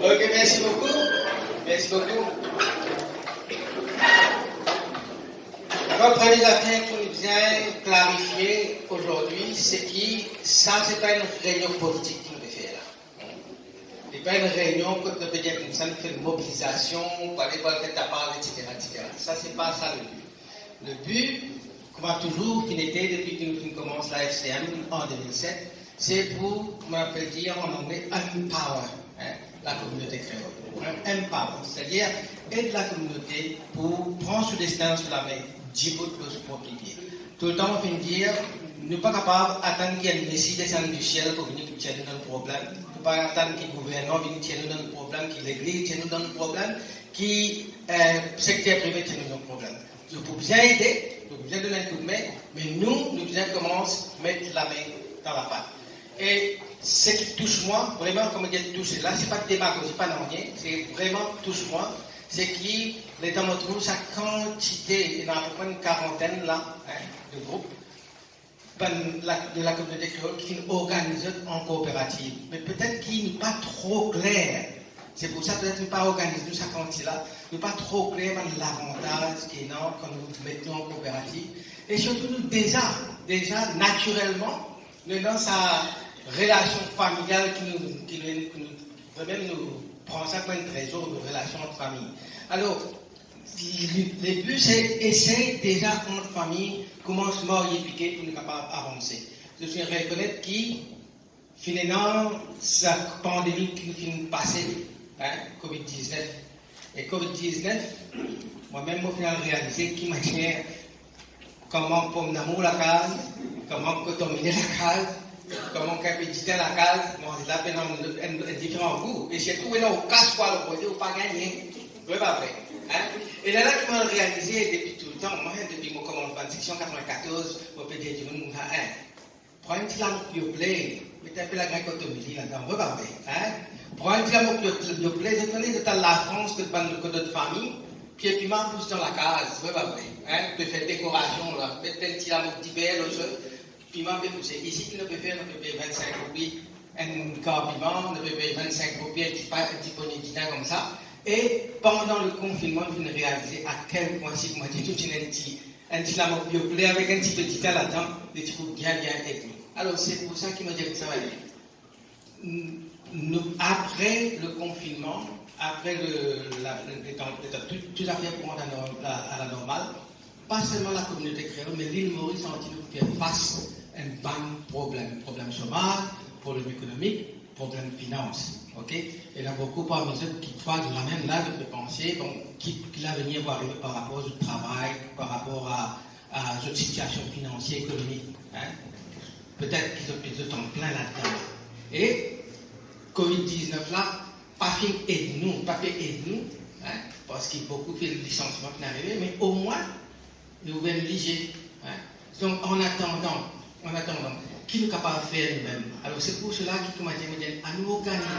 Ok, merci beaucoup. Merci beaucoup. La première affaire qui nous vient clarifier aujourd'hui, c'est que ça, c'est pas une réunion politique qui nous fait là. C'est pas une réunion que nous peut dire que ça nous fait une mobilisation, pour aller voir tête à part, etc., etc. Ça, c'est pas ça le but. Le but, comme toujours, qui était depuis que nous commençons la FCM en 2007, c'est pour, comme on peut dire en anglais, empower la communauté créole. Empower, c'est-à-dire aider la communauté pour prendre ce destin sur la main, djibout de son propre pied. Tout le temps, on peut dire, nous ne sommes pas capables d'attendre qu'il y ait une messie descende du ciel pour venir nous tirer dans le problème. Nous ne sommes pas attendre que le gouvernement vienne tirer dans le problème, que l'église tienne dans le problème, que le secteur privé tienne dans le problème. Nous pouvons bien aider, nous pouvons bien donner un coup de main, mais nous devons commencer à mettre la main dans la pâte. Et ce qui touche moi, vraiment, comme je dis, touche, là, ce n'est pas de démagogie, pas non rien, c'est vraiment touche moi, c'est qu'il est dans notre groupe, sa quantité, il y a à peu près une quarantaine là, de groupes de la communauté créole qui sont organisés en coopérative. Mais peut-être qu'il n'est pas trop clair. C'est pour ça peut-être pas organiser nous, sa quantité là, n'est pas trop clair dans l'avantage qu'il y a quand nous mettons en coopérative. Et surtout, nous, déjà, naturellement, nous dans sa relation familiale qui nous prend ça comme un trésor de relation entre famille. Alors, le but, c'est essayer déjà entre famille, comment se modifier pour nous capables d'avancer. Je suis reconnaître qui, finalement, sa pandémie qui nous passée, Covid-19. Et Covid-19, moi-même, au final, réalisé qui m'a dit comment pour l'amour la case, comment contaminer la case, comment capaciter la case, bon, c'est là un différent goût. Et j'ai trouvé là au casse-poil au côté, ou pas gagné. Oui, pas vrai. Et là, qui m'a réalisé depuis tout le temps, moi, depuis mon commandement de section 94, au PD du monde, prends une petite lampe de play, mettez un peu la graine cotomie là-dedans, oui, pas vrai. Prends une petite lampe de play, je connais de la France que d'autres familles, puis m'a pousse dans la case, oui, pas vrai. Tu fais décoration, là, mettez une petite lampe d'hiver, puis m'a fait pousser. Ici, tu ne peux faire 25 roupies, un corps piment, on peut payer 25 roupies, un petit poney de dîner comme ça. Et pendant le confinement, je viens de réaliser à quel point, si moi, j'ai tout un petit lampe de avec un petit peu de dîner là-dedans, des petits coups bien techniques. Alors, c'est pour ça qu'il m'a dit que ça va aller. Après le confinement, après tout à fait pour à la normale, pas seulement la communauté créole, mais l'île Maurice a continué de faire face à un bon problème chômage, problème économique, problème finance. Okay? Et il y a beaucoup parmi eux qui croient de la même là de penser, donc, qui l'avenir va arriver par rapport au travail, par rapport à cette situation financière, économique. Peut-être qu'ils ont plus de temps plein là-dedans. Et Covid-19 là, pas fait aide-nous, parce qu'il y a beaucoup de licenciements qui sont arrivés, mais au moins, nous pouvons liger. Donc, en attendant, qui nous est capable de faire nous-mêmes? Alors, c'est pour cela qu'il m'a dit, à nous organiser une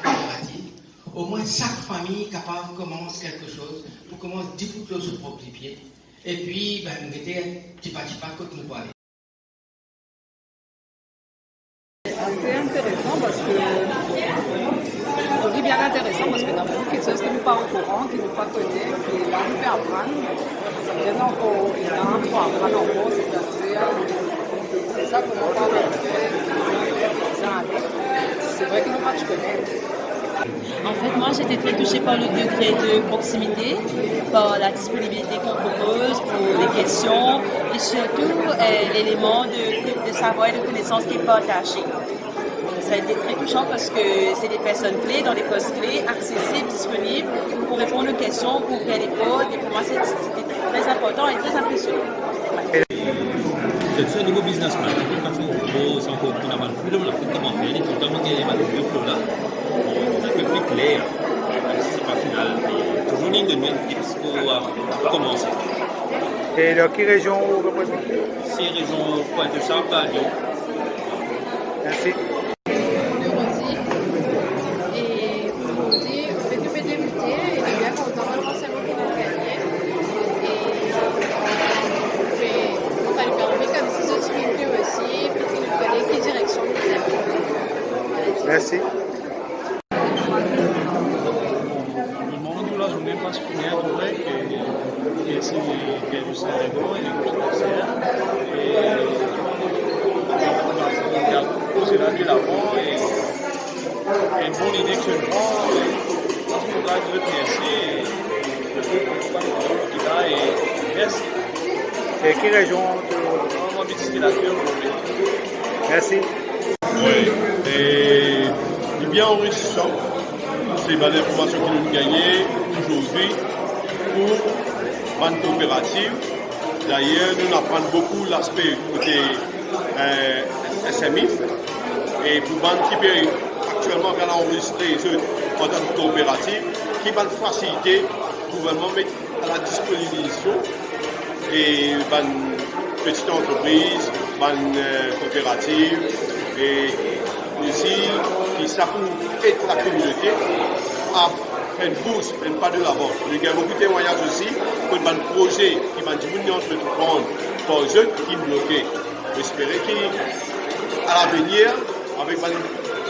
coopérative. Au moins, chaque famille capable commence quelque chose pour commencer à découvrir sur propre pied. Et puis, nous mettons petit pas que nous pouvons aller. C'est intéressant parce que je dis bien intéressant parce que dans beaucoup de choses qui ne sont pas au courant, qui ne sont pas connus, qui est là, on peut apprendre. Ça vient encore, il y a un peu apprendre encore, c'est ça qu'on va faire. C'est vrai que nous, pas tu connais. En fait, moi, j'étais très touchée par le degré de proximité, par la disponibilité qu'on propose pour les questions et surtout l'élément de savoir et de connaissance qui est partagé. ça a été très touchant parce que c'est des personnes clés dans les postes clés, accessibles, disponibles pour répondre aux questions, pour ouvrir les portes. Et pour moi, c'était très important et très impressionnant. C'est un nouveau businessman. C'est encore pour la manipulation, on a fait comment faire, tout le temps, on a des manipulations là. On a un peu plus clair, même si c'est pas final. Toujours une de mes tips pour commencer. Et de quelle région vous représentez? C'est région Pointe-Chartres à Lyon. Merci. de Rosy. Et Rosy, fait depuis débuter, il est bien content, c'est moi qui l'ai gagné. Et ça lui permet comme si je suis lui aussi, puis qu'il nous connaît quelle direction nous avons. Merci. Il mondo la giornata masculina che si che giusto regole e così là di lavoro e une bonne idée que je prends parce qu'on doit le penser et merci. Et quelle région On va visiter la terre. Merci. Oui, et c'est bien enrichissant. C'est des informations que nous gagnons aujourd'hui pour une coopérative. D'ailleurs, nous apprenons beaucoup l'aspect côté SMI. Et pour une qui peut actuellement enregistrer en tant que coopérative, qui va faciliter le gouvernement mettre à la disposition et une petite entreprise, une coopérative et aussi qui ça pour aider la communauté à faire une bourse, même pas de la vente. Il y a beaucoup de témoignages aussi pour un projet qui va diminuer entre prendre pour les jeunes qui bloqués. J'espère qu'à l'avenir, avec un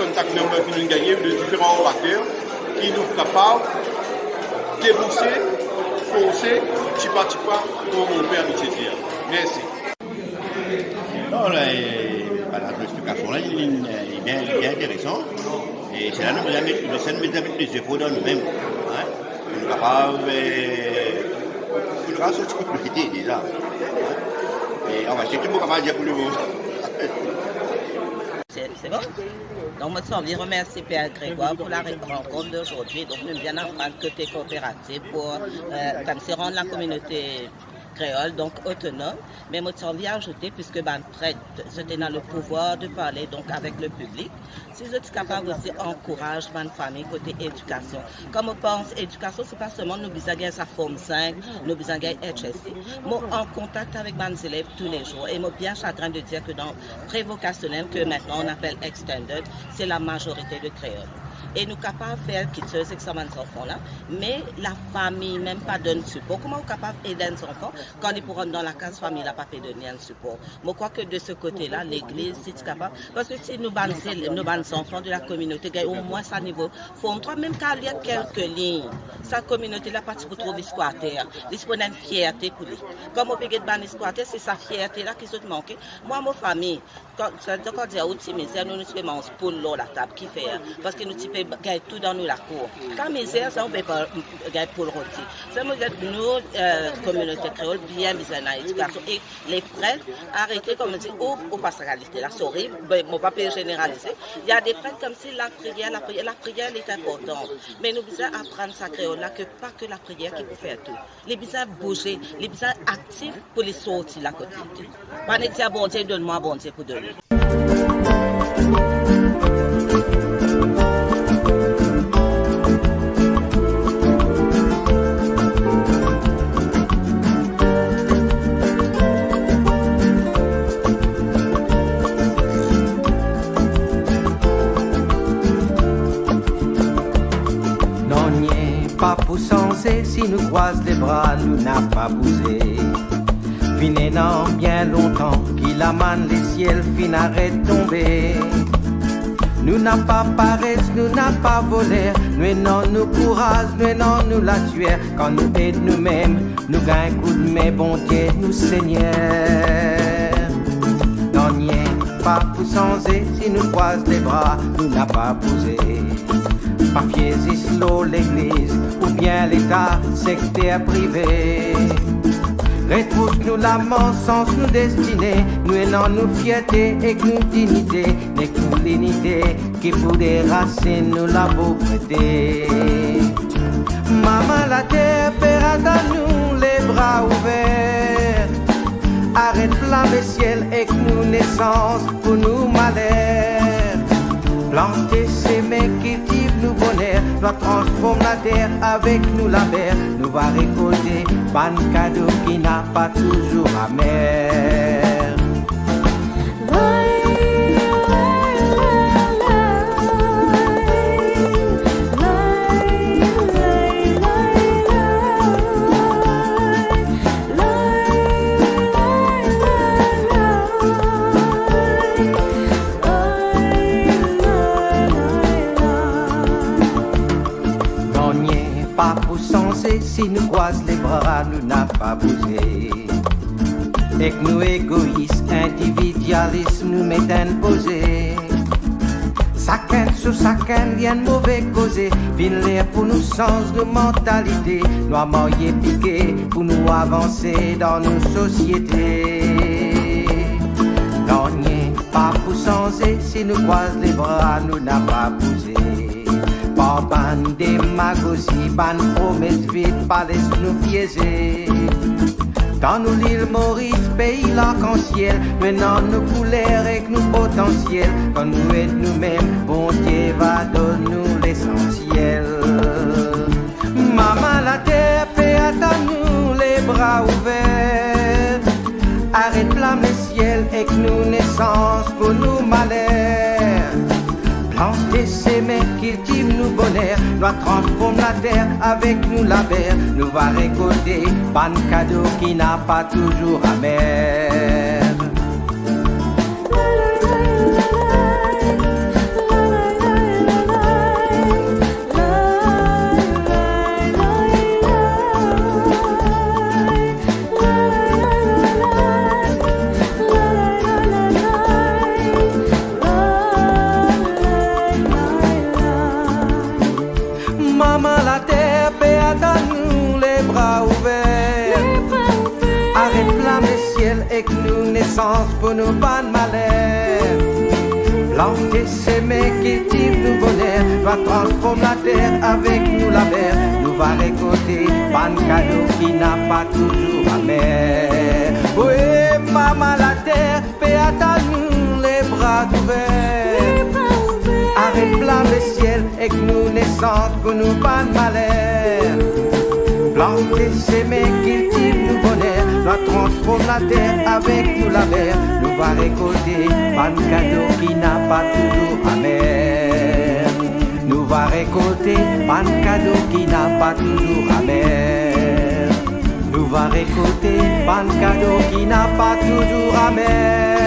contact number que nous gagnons de différents orateurs, qui nous sont capables de débourser, foncer, petit pas, comme mon père nous dit. Merci. Non, l'explication là, il est bien intéressant. Et c'est là que nous avons plus d'efforts dans nous-mêmes. Hein? Nous sommes capables de faire ce que nous dit déjà. Et on va chercher tout capable de dire pour le monde. C'est bon? Donc, moi, je envie de remercier Père Grégoire pour la rencontre d'aujourd'hui. Donc, nous bien apprendre côté coopératif pour comme c'est rendre la communauté créole, donc autonome. Mais moi, je envie d'ajouter, puisque ben, prête, c'était dans le pouvoir de parler donc avec le public. Si vous êtes capable aussi d'encourager ma famille côté éducation. Comme on pense, éducation, c'est pas seulement nous besoin de sa forme 5, nous besoin de HSC. Moi, en contact avec mes élèves tous les jours, et moi, bien chagrin de dire que dans prévocationnel, que maintenant on appelle extended, c'est la majorité de créoles. Et nous sommes capables de faire quitter ces examens enfants-là, mais la famille même pas donne support. Comment on est capable d'aider les enfants quand ils pourront dans la case famille, la pas donner un support? Moi, je crois que de ce côté-là, l'église, c'est capable. Parce que si nous bannons les enfants de la communauté, au moins à niveau fond, même quand il y a quelques lignes, sa communauté-là, pas pour trouver squatter. Il faut une fierté pour lui. Comme on peut banner squatter, c'est sa fierté-là qui se manque. Moi, ma famille, quand on dit à outil misère, nous faisons pour l'eau, la table qui fait. Parce que nous typons tout dans nous la cour. Quand misère, ça on peut pas gagner pour le rôti. Ça nous aide nous communauté créole bien mise en éducation et les prêtres arrêter comme on dit ou pastoralité. La souris, mon papier généralisé. Il y a des prêtres comme si la prière est importante. Mais nous devons apprendre ça créole là que pas que la prière qui peut faire tout. Les besoins bouger, les besoins actifs pour les sortir la côté. Pas dire bon Dieu donne-moi bon Dieu pour donner. Non, n'y est pas pour sensé, si nous croise les bras, nous n'a pas bousé. Finissant bien longtemps, qu'il amène les ciels, fin arrête tomber. Nous n'a pas paresse, nous n'a pas volé, nous non nous courage, nous non nous la tuer. Quand nous aide nous-mêmes, nous gagne coup de main, bon Dieu, nous Seigneur. Non, n'y est pas pour sensé, si nous croise les bras, nous n'a pas bousé. Pas fier l'église ou bien l'état sectaire privé. Retrouve-nous la mort sans nous destinée, nous aimons nous fierté et nous dignité, n'est que nous l'unité qui pour déracer nous la pauvreté. Maman la terre, père à nous les bras ouverts. Arrête flamme et ciel et que nous naissance pour nous malheur. Planter, s'aimer, cultive nous bonheur, doit transformer la terre avec nous la mer. Nous va récolter ban cadeau qui n'a pas toujours amer. Pas pour sensé, si nous croise les bras, nous n'a pas bougé. Et que nous égoïstes, individualistes, nous mettons posé. Chacun sur chacun, rien de mauvais causé. Vine l'air pour nous sens de mentalité. Nous à marier piqué pour nous avancer dans nos sociétés. Non, pas pour sensé, si nous croise les bras, nous n'a pas bougé. Pas ban démagogie, ban promesse vite, pas laisse nous piéger. Dans nous l'île Maurice, pays l'arc-en-ciel, maintenant nos couleurs et nos potentiels. Quand nous êtes nous-mêmes, bon Dieu va donner nous l'essentiel. Maman la terre, paix à nous les bras ouverts. Arrête flamme le ciel et que nous naissance pour nous malheur. Planter, s'aimer, cultive nous bonheur, doit transformer la terre avec nous la mer. Nous va récolter ban cadeau qui n'a pas toujours amer. Maman la terre, paix à nous les bras ouverts. Arrête flamme le ciel et que nous naissance pour nous ban malheur. Planter, s'aimer, cultive nous bonheur, doit transformer la terre avec nous la mer. Nous va récolter ban cadeau qui n'a pas toujours amer. Oui, maman la terre, paix à nous les bras ouverts. Arrête flamme le ciel et que nous naissance pour nous ban malheur. Planter, s'aimer, cultive nous bonheur, doit transformer la terre avec nous la mer. Nous va récolter ban cadeau qui n'a pas toujours amer. Nous va récolter ban cadeau qui n'a pas toujours amer. Nous va récolter ban cadeau qui n'a pas toujours amer.